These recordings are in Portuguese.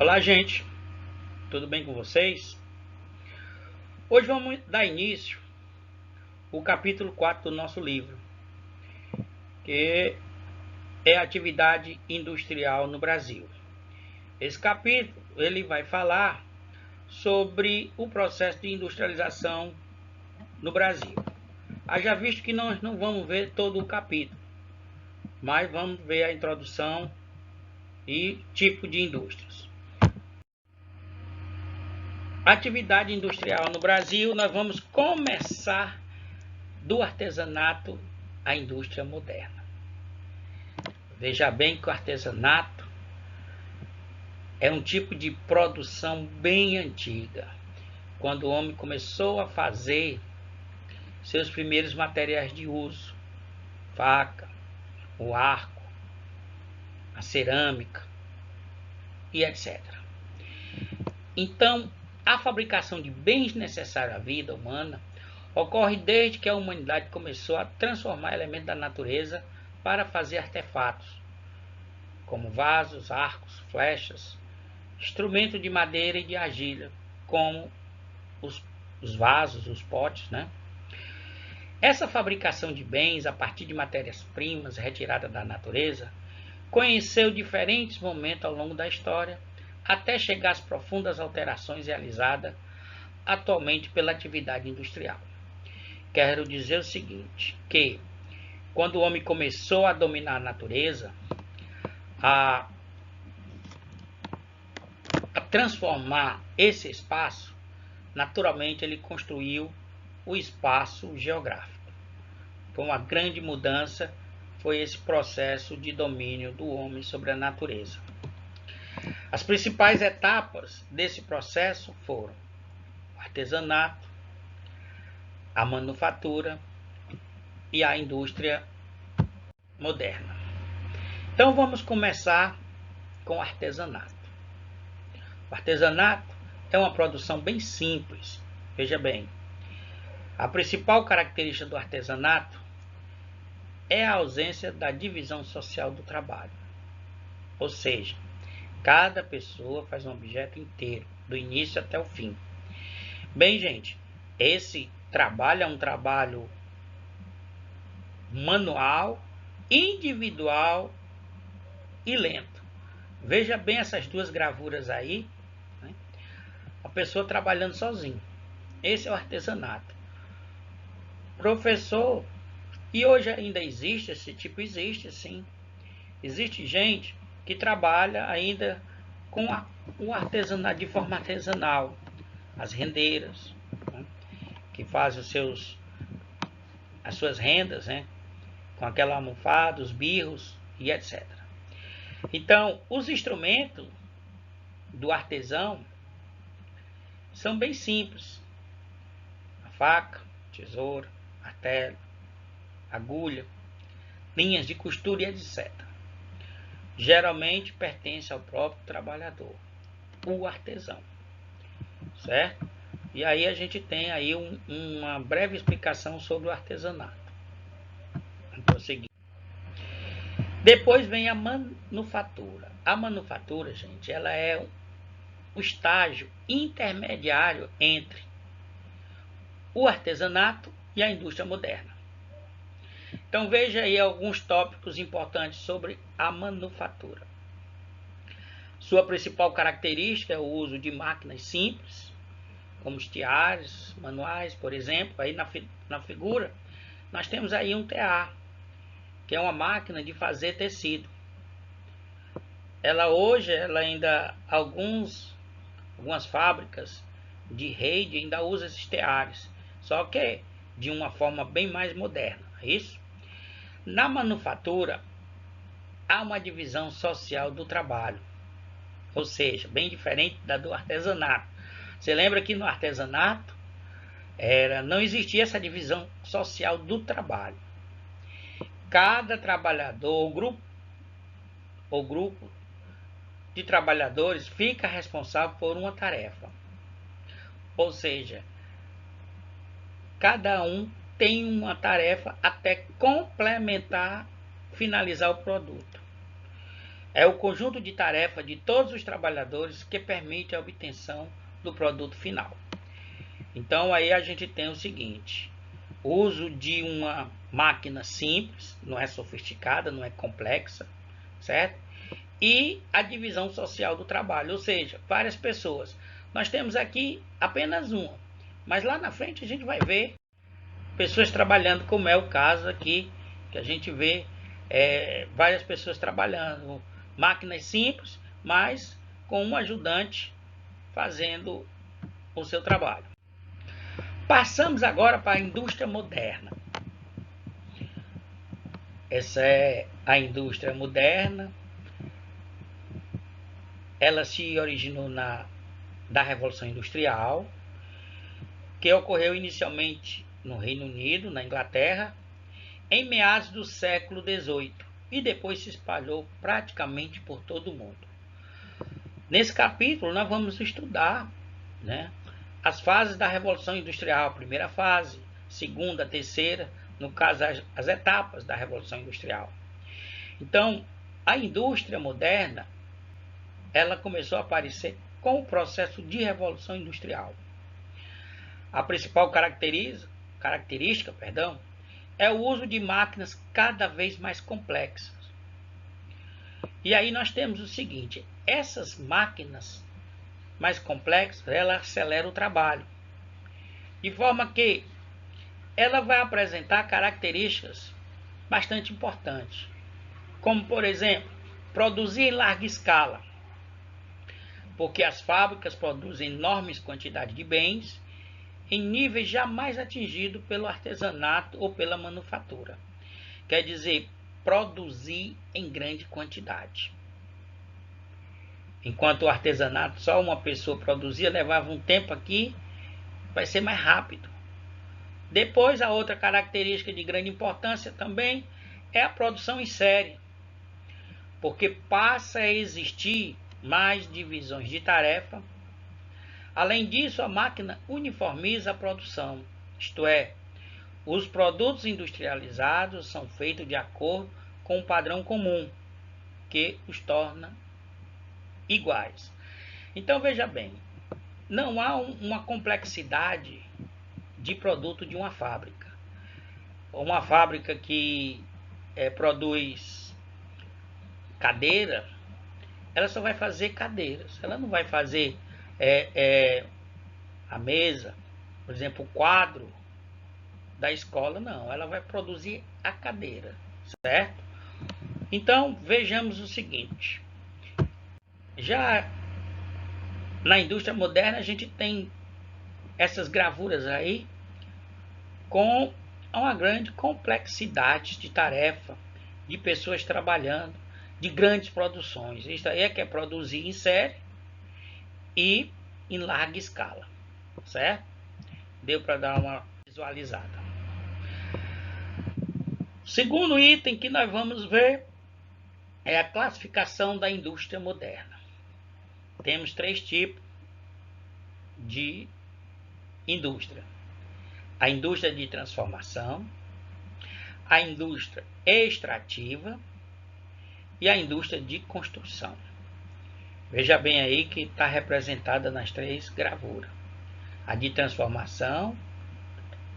Olá, gente, tudo bem com vocês? Hoje vamos dar início ao capítulo 4 do nosso livro, que é a atividade industrial no Brasil. Esse capítulo ele vai falar sobre o processo de industrialização no Brasil. Haja visto que nós não vamos ver todo o capítulo, mas vamos ver a introdução e tipo de indústrias. Atividade industrial no Brasil, nós vamos começar do artesanato à indústria moderna. Veja bem que o artesanato é um tipo de produção bem antiga, quando o homem começou a fazer seus primeiros materiais de uso, faca, o arco, a cerâmica e etc. Então, a fabricação de bens necessários à vida humana ocorre desde que a humanidade começou a transformar elementos da natureza para fazer artefatos, como vasos, arcos, flechas, instrumentos de madeira e de argila, como os vasos, os potes, né? Essa fabricação de bens a partir de matérias-primas retiradas da natureza conheceu diferentes momentos ao longo da história, até chegar às profundas alterações realizadas atualmente pela atividade industrial. Quero dizer o seguinte, que quando o homem começou a dominar a natureza, a transformar esse espaço, naturalmente ele construiu o espaço geográfico. Foi uma grande mudança, foi esse processo de domínio do homem sobre a natureza. As principais etapas desse processo foram o artesanato, a manufatura e a indústria moderna. Então vamos começar com o artesanato. O artesanato é uma produção bem simples. Veja bem, a principal característica do artesanato é a ausência da divisão social do trabalho. Ou seja, cada pessoa faz um objeto inteiro, do início até o fim. Bem, gente, esse trabalho é um trabalho manual, individual e lento. Veja bem essas duas gravuras aí, né? A pessoa trabalhando sozinho. Esse é o artesanato. Professor, e hoje ainda existe esse tipo? Existe sim. Existe gente que trabalha ainda com o artesanato de forma artesanal. As rendeiras, né? Que fazem as suas rendas, né? Com aquela almofada, os birros e etc. Então, os instrumentos do artesão são bem simples. A faca, tesoura, martelo, agulha, linhas de costura e etc. Geralmente pertence ao próprio trabalhador, o artesão, certo? E aí a gente tem aí uma breve explicação sobre o artesanato. Vamos prosseguir. Depois vem a manufatura. A manufatura, gente, ela é o estágio intermediário entre o artesanato e a indústria moderna. Então veja aí alguns tópicos importantes sobre a manufatura. Sua principal característica é o uso de máquinas simples, como os teares manuais, por exemplo. Aí na figura nós temos aí um tear, que é uma máquina de fazer tecido. Ela ainda, algumas fábricas de rede ainda usam esses teares, só que de uma forma bem mais moderna, é isso? Na manufatura, há uma divisão social do trabalho, ou seja, bem diferente da do artesanato. Você lembra que no artesanato não existia essa divisão social do trabalho. Cada trabalhador ou grupo de trabalhadores fica responsável por uma tarefa. Ou seja, cada um tem uma tarefa até complementar, finalizar o produto. É o conjunto de tarefa de todos os trabalhadores que permite a obtenção do produto final. Então aí a gente tem o seguinte: o uso de uma máquina simples, não é sofisticada, não é complexa, certo? E a divisão social do trabalho, ou seja, várias pessoas. Nós temos aqui apenas uma, mas lá na frente a gente vai ver pessoas trabalhando, como é o caso aqui, que a gente vê várias pessoas trabalhando, máquinas simples, mas com um ajudante fazendo o seu trabalho. Passamos agora para a indústria moderna. Essa é a indústria moderna. Ela se originou da Revolução Industrial, que ocorreu inicialmente no Reino Unido, na Inglaterra, em meados do século XVIII, e depois se espalhou praticamente por todo o mundo. Nesse capítulo nós vamos estudar, as fases da Revolução Industrial, primeira fase, segunda, terceira, no caso as etapas da Revolução Industrial. Então, a indústria moderna, ela começou a aparecer com o processo de Revolução Industrial. A principal característica é o uso de máquinas cada vez mais complexas. E aí nós temos o seguinte: essas máquinas mais complexas, ela acelera o trabalho, de forma que ela vai apresentar características bastante importantes, como, por exemplo, produzir em larga escala, porque as fábricas produzem enormes quantidades de bens em níveis jamais atingidos pelo artesanato ou pela manufatura. Quer dizer, produzir em grande quantidade. Enquanto o artesanato só uma pessoa produzia, levava um tempo aqui, vai ser mais rápido. Depois, a outra característica de grande importância também é a produção em série, porque passa a existir mais divisões de tarefa. Além disso, a máquina uniformiza a produção, isto é, os produtos industrializados são feitos de acordo com um padrão comum, que os torna iguais. Então, veja bem, não há uma complexidade de produto de uma fábrica. Uma fábrica que produz cadeira, ela só vai fazer cadeiras, ela não vai fazer a mesa, por exemplo, o quadro da escola, não, ela vai produzir a cadeira, certo? Então, vejamos o seguinte: já na indústria moderna a gente tem essas gravuras aí com uma grande complexidade de tarefa, de pessoas trabalhando, de grandes produções. Isso aí é que é produzir em série e em larga escala, certo? Deu para dar uma visualizada. O segundo item que nós vamos ver é a classificação da indústria moderna. Temos 3 tipos de indústria: a indústria de transformação, a indústria extrativa e a indústria de construção. Veja bem aí que está representada nas 3 gravuras. A de transformação,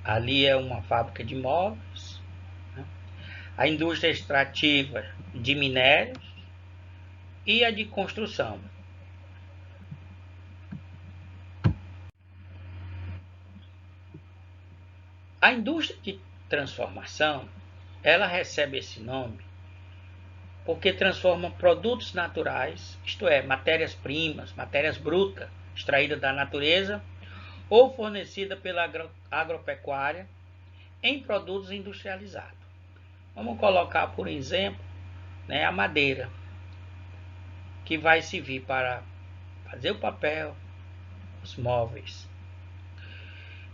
ali é uma fábrica de móveis, a indústria extrativa de minérios e a de construção. A indústria de transformação, ela recebe esse nome porque transforma produtos naturais, isto é, matérias-primas, matérias brutas, extraídas da natureza ou fornecidas pela agropecuária, em produtos industrializados. Vamos colocar, por exemplo, a madeira, que vai servir para fazer o papel, os móveis.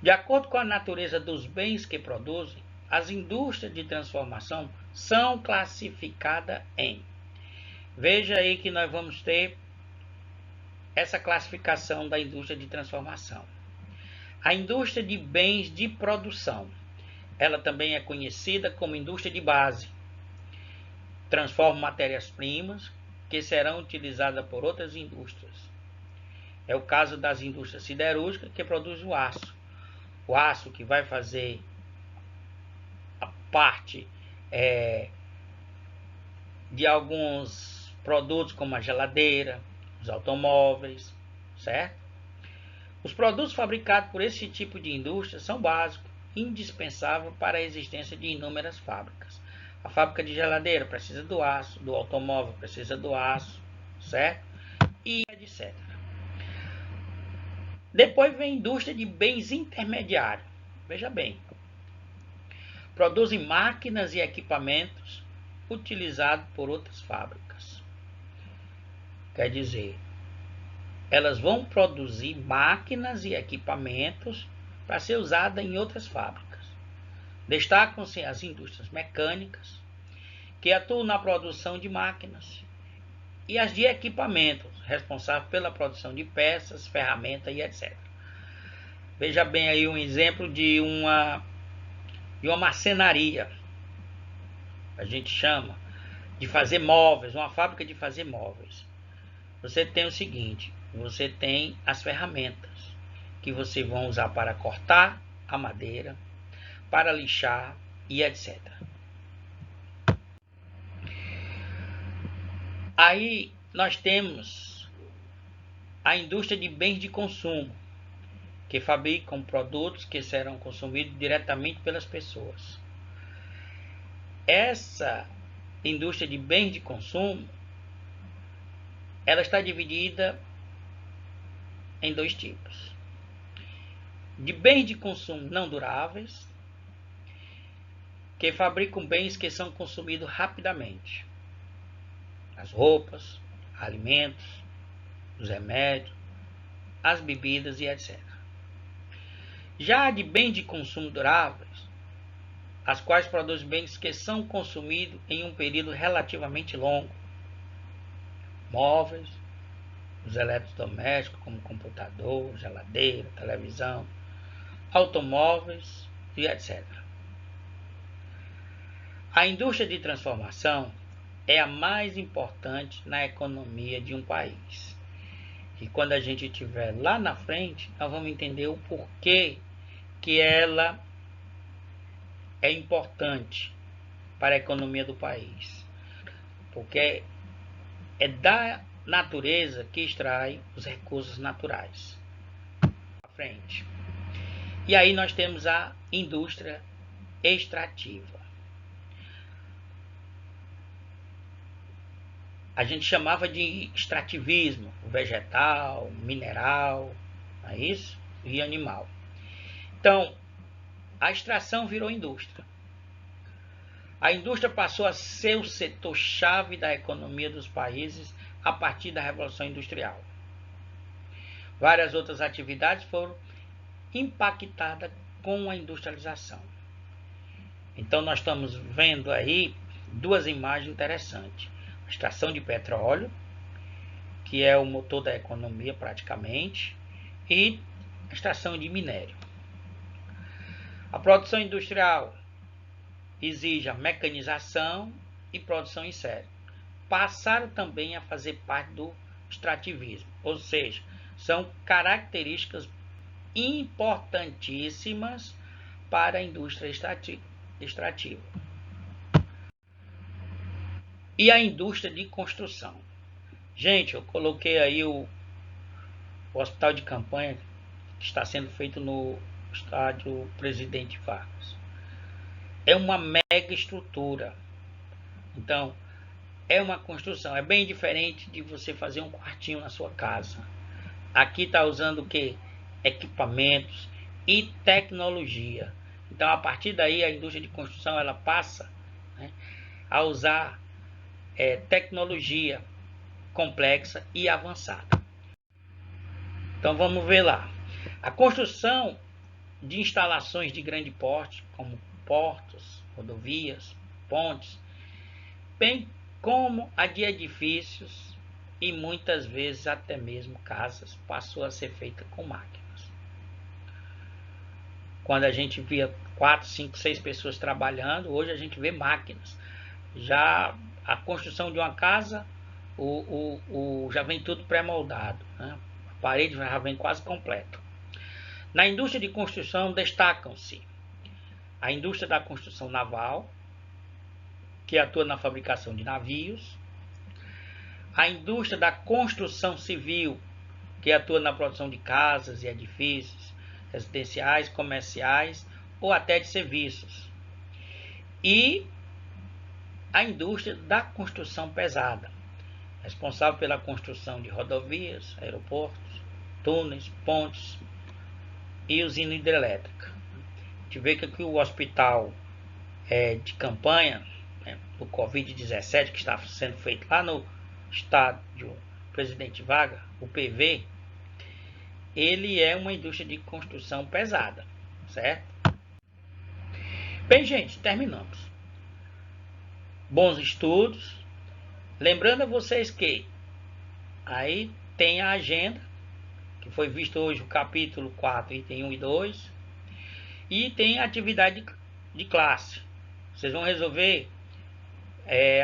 De acordo com a natureza dos bens que produzem, as indústrias de transformação são classificadas em... Veja aí que nós vamos ter essa classificação da indústria de transformação. A indústria de bens de produção, ela também é conhecida como indústria de base. Transforma matérias-primas que serão utilizadas por outras indústrias. É o caso das indústrias siderúrgicas, que produzem o aço. O aço que vai fazer a parte de alguns produtos, como a geladeira, os automóveis, certo? Os produtos fabricados por esse tipo de indústria são básicos, indispensáveis para a existência de inúmeras fábricas. A fábrica de geladeira precisa do aço, do automóvel precisa do aço, certo? E etc. Depois vem a indústria de bens intermediários. Veja bem, produzem máquinas e equipamentos utilizados por outras fábricas. Quer dizer, elas vão produzir máquinas e equipamentos para ser usada em outras fábricas. Destacam-se as indústrias mecânicas, que atuam na produção de máquinas, e as de equipamentos, responsáveis pela produção de peças, ferramentas e etc. Veja bem aí um exemplo de uma marcenaria, a gente chama de fazer móveis, uma fábrica de fazer móveis. Você tem o seguinte, você tem as ferramentas que você vão usar para cortar a madeira, para lixar e etc. Aí nós temos a indústria de bens de consumo, que fabricam produtos que serão consumidos diretamente pelas pessoas. Essa indústria de bens de consumo, ela está dividida em dois tipos: de bens de consumo não duráveis, que fabricam bens que são consumidos rapidamente, as roupas, alimentos, os remédios, as bebidas e etc. Já de bens de consumo duráveis, as quais produzem bens que são consumidos em um período relativamente longo, móveis, os eletrodomésticos como computador, geladeira, televisão, automóveis e etc. A indústria de transformação é a mais importante na economia de um país. E quando a gente estiver lá na frente, nós vamos entender o porquê que ela é importante para a economia do país. Porque é da natureza que extrai os recursos naturais. À frente. E aí nós temos a indústria extrativa. A gente chamava de extrativismo, vegetal, mineral, não é isso? E animal. Então, a extração virou indústria. A indústria passou a ser o setor-chave da economia dos países a partir da Revolução Industrial. Várias outras atividades foram impactadas com a industrialização. Então, nós estamos vendo aí duas imagens interessantes. A extração de petróleo, que é o motor da economia praticamente, e a extração de minério. A produção industrial exige a mecanização e produção em série. Passaram também a fazer parte do extrativismo, ou seja, são características importantíssimas para a indústria extrativa. E a indústria de construção. Gente, eu coloquei aí o hospital de campanha que está sendo feito no estádio Presidente Vargas. É uma mega estrutura. Então, é uma construção. É bem diferente de você fazer um quartinho na sua casa. Aqui está usando o quê? Equipamentos e tecnologia. Então, a partir daí, a indústria de construção ela passa, né, a usar tecnologia complexa e avançada. Então, vamos ver lá. A construção de instalações de grande porte, como portos, rodovias, pontes, bem como a de edifícios e muitas vezes até mesmo casas, passou a ser feita com máquinas. Quando a gente via 4, 5, 6 pessoas trabalhando, hoje a gente vê máquinas. Já a construção de uma casa já vem tudo pré-moldado, né? A parede já vem quase completa. Na indústria de construção destacam-se a indústria da construção naval, que atua na fabricação de navios, a indústria da construção civil, que atua na produção de casas e edifícios residenciais, comerciais ou até de serviços, e a indústria da construção pesada, responsável pela construção de rodovias, aeroportos, túneis, pontes e usina hidrelétrica. A gente vê que aqui o hospital de campanha, do Covid-17, que está sendo feito lá no estádio Presidente Vargas, o PV, ele é uma indústria de construção pesada, certo? Bem, gente, terminamos. Bons estudos. Lembrando a vocês que aí tem a agenda, que foi visto hoje o capítulo 4, item 1 e 2, e tem a atividade de classe. Vocês vão resolver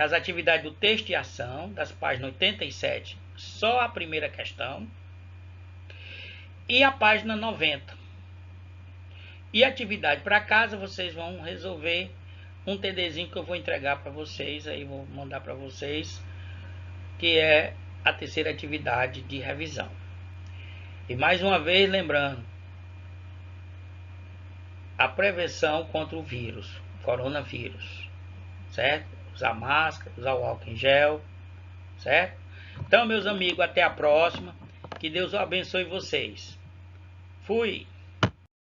as atividades do texto e ação, das páginas 87, só a primeira questão, e a página 90. E atividade para casa, vocês vão resolver um TDzinho que eu vou entregar para vocês, aí vou mandar para vocês, que é a terceira atividade de revisão. E mais uma vez lembrando, a prevenção contra o vírus, coronavírus, certo? Usar máscara, usar o álcool em gel, certo? Então, meus amigos, até a próxima. Que Deus abençoe vocês. Fui!